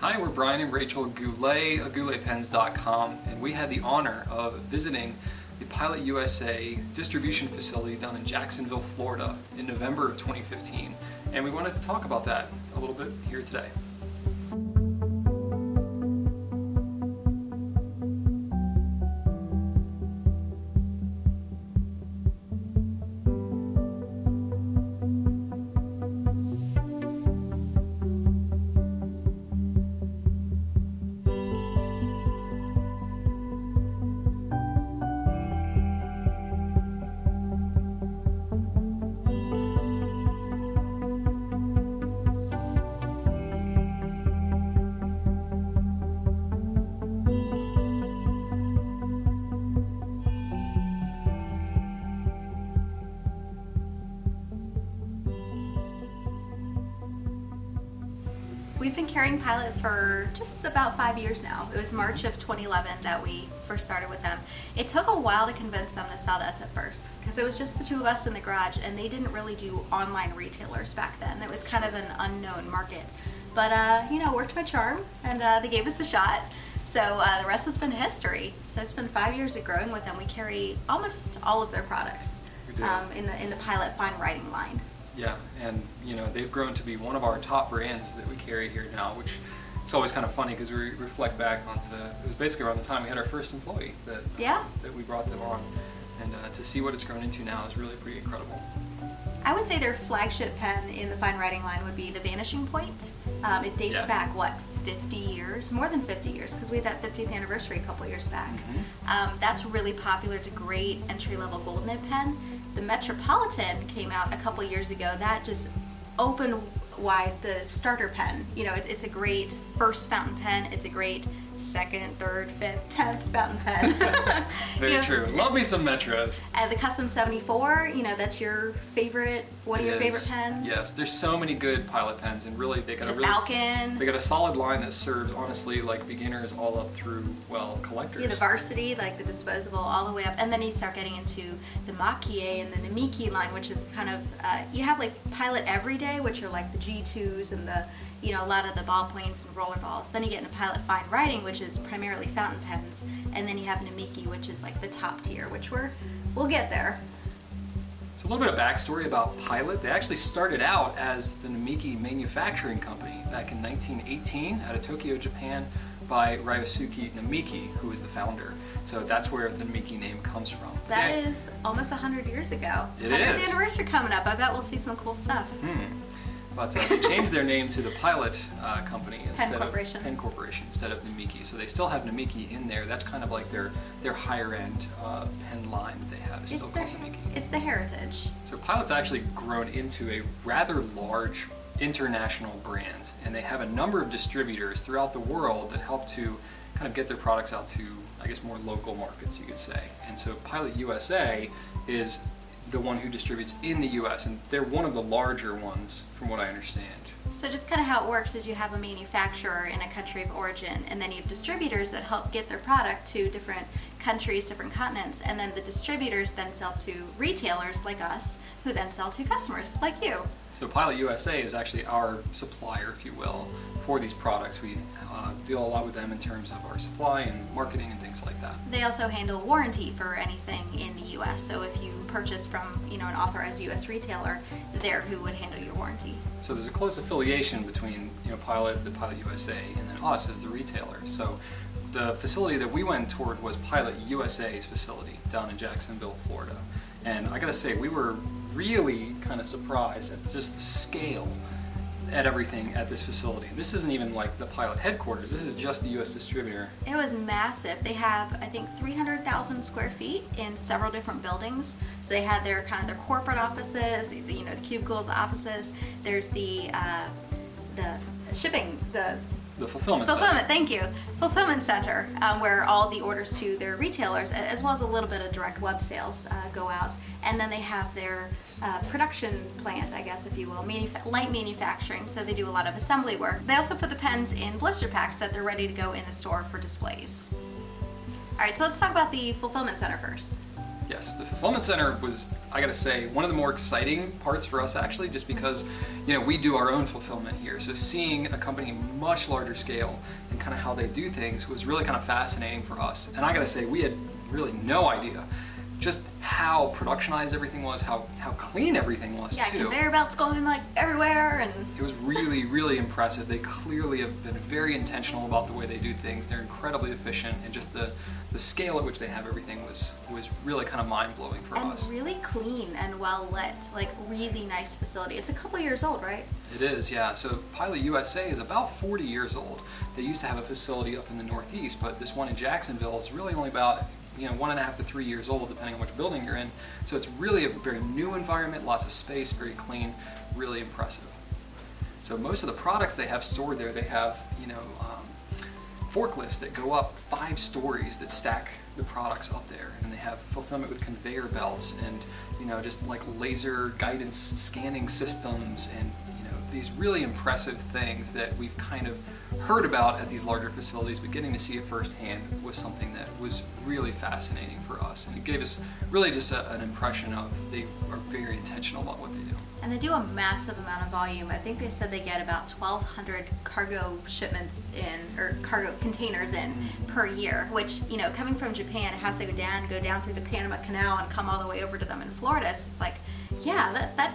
Hi, we're Brian and Rachel Goulet of GouletPens.com, and we had the honor of visiting the Pilot USA distribution facility down in Jacksonville, Florida in November of 2015. And we wanted to talk about that a little bit here today. We've been carrying Pilot for just about 5 years now. It was March of 2011 that we first started with them. It took a while to convince them to sell to us at first because it was just the two of us in the garage and they didn't really do online retailers back then. It was kind of an unknown market. But worked my charm and they gave us a shot. So the rest has been history. So it's been 5 years of growing with them. We carry almost all of their products in the Pilot fine writing line. Yeah, and they've grown to be one of our top brands that we carry here now, which it's always kind of funny because we reflect back onto, it was basically around the time we had our first employee that we brought them on, and to see what it's grown into now is really pretty incredible. I would say their flagship pen in the fine writing line would be the Vanishing Point. It dates back, 50 years? More than 50 years, because we had that 50th anniversary a couple years back. That's really popular. It's a great entry-level gold nib pen. The Metropolitan came out a couple years ago. That just opened wide the starter pen. It's a great first fountain pen. It's a great second, third, fifth, 10th fountain pen. Very true. Love me some Metros. The Custom 74, that's your favorite, one of your favorite pens. Yes, there's so many good Pilot pens, and really they got Falcon. They got a solid line that serves honestly like beginners all up through collectors. Yeah, the Varsity, like the disposable, all the way up, and then you start getting into the maki-e and the Namiki line, which is kind of you have like Pilot Everyday, which are like the G2s and the a lot of the ballpoints and roller balls. Then you get into Pilot Fine Writing, which is primarily fountain pens, and then you have Namiki, which is like the top tier, which we'll get there. So a little bit of backstory about Pilot. They actually started out as the Namiki Manufacturing Company back in 1918 out of Tokyo, Japan, by Ryosuke Namiki, who was the founder. So that's where the Namiki name comes from. That is almost 100 years ago. It 100th is. anniversary coming up. I bet we'll see some cool stuff. But they changed their name to the Pilot Company Pen Corporation. Pen Corporation instead of Namiki. So they still have Namiki in there. That's kind of like their higher end pen line that they have. Is still called Namiki. It's the heritage. So Pilot's actually grown into a rather large international brand, and they have a number of distributors throughout the world that help to kind of get their products out to, I guess, more local markets, you could say. And so Pilot USA is the one who distributes in the US, and they're one of the larger ones from what I understand. So just kind of how it works is you have a manufacturer in a country of origin, and then you have distributors that help get their product to different countries, different continents, and then the distributors then sell to retailers like us, who then sell to customers like you. So Pilot USA is actually our supplier, if you will, for these products. We deal a lot with them in terms of our supply and marketing and things like that. They also handle warranty for anything in the US. So if you purchase from an authorized US retailer, they're who would handle your warranty. So there's a close affiliation between Pilot, the Pilot USA, and then us as the retailer. So the facility that we went toward was Pilot USA's facility down in Jacksonville, Florida. And I gotta say, we were really kind of surprised at just the scale at everything at this facility. This isn't even like the Pilot headquarters. This is just the U.S. distributor. It was massive. They have, I think, 300,000 square feet in several different buildings. So they had their kind of their corporate offices, the cubicles, offices. There's the shipping, the fulfillment center. Thank you. Fulfillment center, where all the orders to their retailers, as well as a little bit of direct web sales, go out. And then they have their production plant, I guess, if you will, light manufacturing. So they do a lot of assembly work. They also put the pens in blister packs that they're ready to go in the store for displays. All right, so let's talk about the fulfillment center first. Yes, the fulfillment center was, I gotta say, one of the more exciting parts for us actually, just because, you know, we do our own fulfillment here. So seeing a company much larger scale and kind of how they do things was really kind of fascinating for us. And I gotta say, we had really no idea just how productionized everything was, how clean everything was yeah, too. Yeah, conveyor belts going like everywhere, and it was really, really impressive. They clearly have been very intentional about the way they do things. They're incredibly efficient, and just the scale at which they have everything was really kind of mind-blowing for us. And really clean and well lit, like really nice facility. It's a couple years old, right? It is, yeah. So Pilot USA is about 40 years old. They used to have a facility up in the Northeast, but this one in Jacksonville is really only about 1.5 to 3 years old, depending on which building you're in. So it's really a very new environment, lots of space, very clean, really impressive. So most of the products they have stored there, they have forklifts that go up 5 stories that stack the products up there, and they have fulfillment with conveyor belts and just like laser guidance scanning systems and these really impressive things that we've kind of heard about at these larger facilities, but getting to see it firsthand was something that was really fascinating for us, and it gave us really just an impression of they are very intentional about what they do. And they do a massive amount of volume. I think they said they get about 1,200 cargo shipments or cargo containers in per year, which, coming from Japan, it has to go down through the Panama Canal and come all the way over to them in Florida. So it's like, yeah, that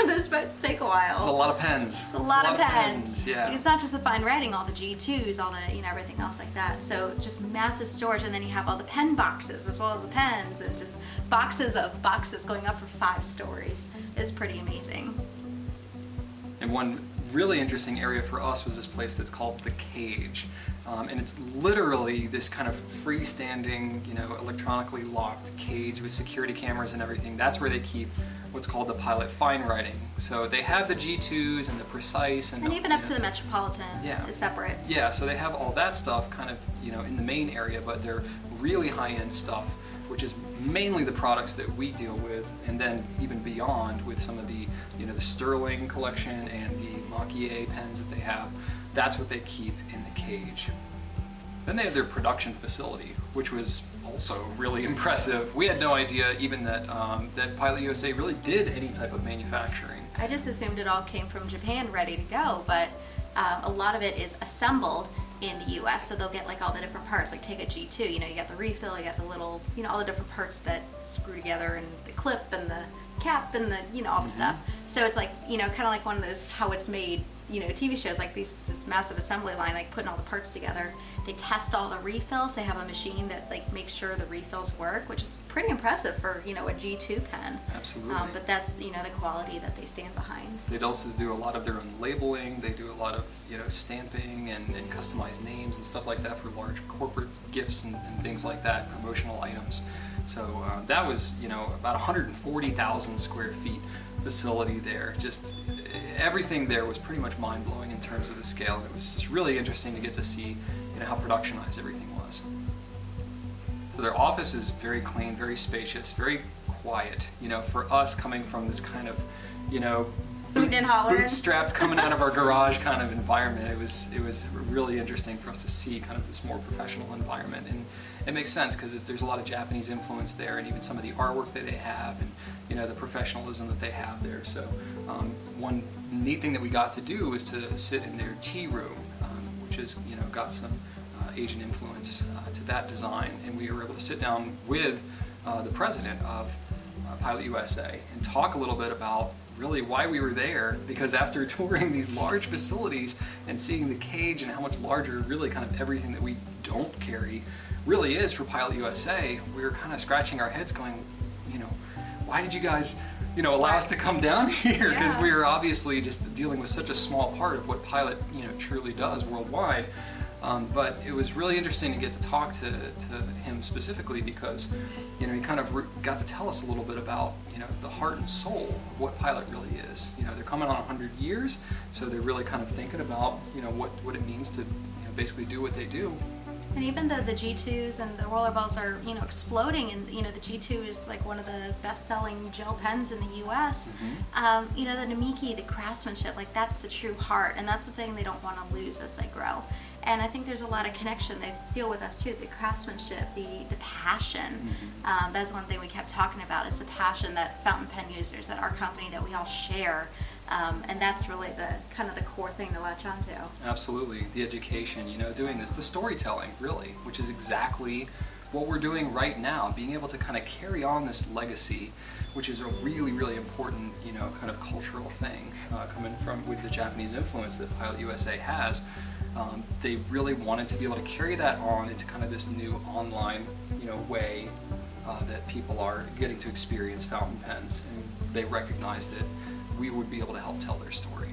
those boats take a while. It's a lot of pens. It's a lot of pens. Yeah. It's not just the fine writing, all the G2s, all the everything else like that. So just massive storage, and then you have all the pen boxes as well as the pens, and just boxes of boxes going up for 5 stories. It's pretty amazing. And one really interesting area for us was this place that's called The Cage. And it's literally this kind of freestanding, electronically locked cage with security cameras and everything. That's where they keep what's called the Pilot fine writing. So they have the G2s and the Precise and even up to the Metropolitan is separate. Yeah, so they have all that stuff kind of, in the main area, but they're really high-end stuff, which is mainly the products that we deal with, and then even beyond with some of the, the Sterling collection and the maki-e pens that they have. That's what they keep in the cage. Then they have their production facility, which was also really impressive. We had no idea even that that Pilot USA really did any type of manufacturing. I just assumed it all came from Japan ready to go, but a lot of it is assembled in the US, so they'll get like all the different parts, like take a G2, you got the refill, you got the little, all the different parts that screw together, and the clip and the cap and the, all the stuff. So it's like, kind of like one of those how it's made, TV shows, like this massive assembly line, like putting all the parts together. They test all the refills. They have a machine that like makes sure the refills work, which is pretty impressive for, a G2 pen. Absolutely. But that's, the quality that they stand behind. They also do a lot of their own labeling. They do a lot of, stamping and customized names and stuff like that for large corporate gifts and things like that, promotional items. So that was, about 140,000 square feet facility there. Just everything there was pretty much mind-blowing in terms of the scale. It was just really interesting to get to see, how productionized everything was. So their office is very clean, very spacious, very quiet. For us coming from this kind of, bootstrapped coming out of our garage kind of environment, it was really interesting for us to see kind of this more professional environment. And it makes sense because there's a lot of Japanese influence there, and even some of the artwork that they have, and the professionalism that they have there. So one neat thing that we got to do was to sit in their tea room, which has got some Asian influence to that design, and we were able to sit down with the president of Pilot USA and talk a little bit about really why we were there, because after touring these large facilities and seeing the cage and how much larger really kind of everything that we don't carry really is for Pilot USA, we were kind of scratching our heads going, why did you guys allow us to come down here? Because we were obviously just dealing with such a small part of what Pilot truly does worldwide. But it was really interesting to get to talk to him specifically, because he kind of got to tell us a little bit about the heart and soul of what Pilot really is. They're coming on 100 years, so they're really kind of thinking about what it means to basically do what they do. And even though the G2s and the rollerballs are, exploding, and, the G2 is like one of the best-selling gel pens in the U.S., the Namiki, the craftsmanship, like that's the true heart, and that's the thing they don't want to lose as they grow. And I think there's a lot of connection they feel with us too, the craftsmanship, the passion. That's one thing we kept talking about, is the passion that fountain pen users at our company, that we all share. And that's really the kind of the core thing to latch onto. Absolutely. The education, doing this, the storytelling, really, which is exactly what we're doing right now, being able to kind of carry on this legacy, which is a really, really important, kind of cultural thing, coming from with the Japanese influence that Pilot USA has. They really wanted to be able to carry that on into kind of this new online, way that people are getting to experience fountain pens, and they recognized that we would be able to help tell their story.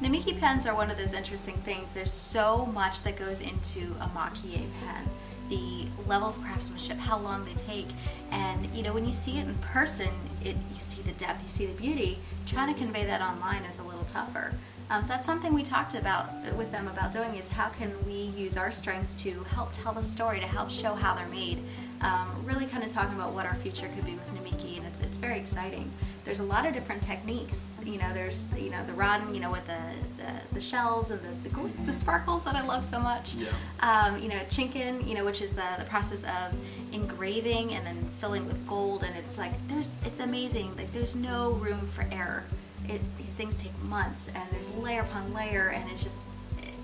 Namiki pens are one of those interesting things. There's so much that goes into a maki-e pen. The level of craftsmanship, how long they take, and when you see it in person, you see the depth, you see the beauty. Trying to convey that online is a little tougher. So that's something we talked about with them about doing, is how can we use our strengths to help tell the story, to help show how they're made. Really kind of talking about what our future could be with Namiki, and it's very exciting. There's a lot of different techniques. There's the rodding, with the shells and the sparkles that I love so much. Yeah. Chinkin, which is the process of engraving and then filling with gold, and it's amazing. Like, there's no room for error. These things take months, and there's layer upon layer, and it's just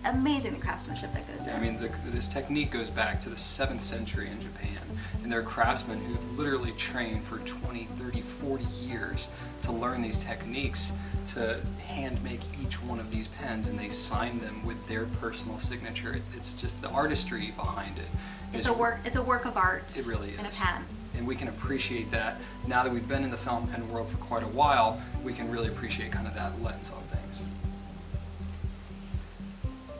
amazing the craftsmanship that goes in. I mean, this technique goes back to the 7th century in Japan, and there are craftsmen who literally trained for 20, 30, 40 years to learn these techniques, to hand make each one of these pens, and they sign them with their personal signature. It's just the artistry behind it. It's a work of art. It really is. In a pen. And we can appreciate that. Now that we've been in the fountain pen world for quite a while, we can really appreciate kind of that lens on things.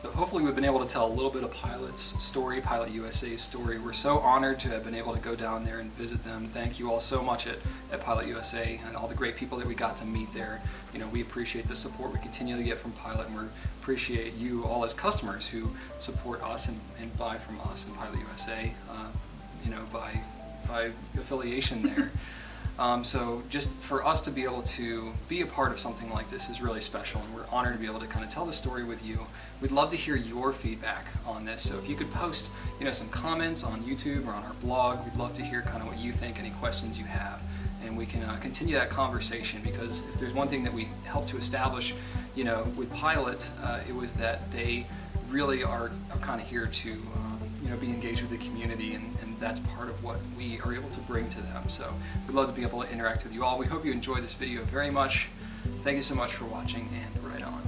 So hopefully we've been able to tell a little bit of Pilot's story, Pilot USA's story. We're so honored to have been able to go down there and visit them. Thank you all so much at Pilot USA and all the great people that we got to meet there. We appreciate the support we continue to get from Pilot, and we appreciate you all as customers who support us and buy from us and Pilot USA, by affiliation there. So just for us to be able to be a part of something like this is really special, and we're honored to be able to kind of tell the story with you. We'd love to hear your feedback on this, so if you could post some comments on YouTube or on our blog, we'd love to hear kind of what you think, any questions you have, and we can continue that conversation, because if there's one thing that we helped to establish with Pilot, it was that they really are kind of here to be engaged with the community, and that's part of what we are able to bring to them. So we'd love to be able to interact with you all. We hope you enjoyed this video very much. Thank you so much for watching, and right on.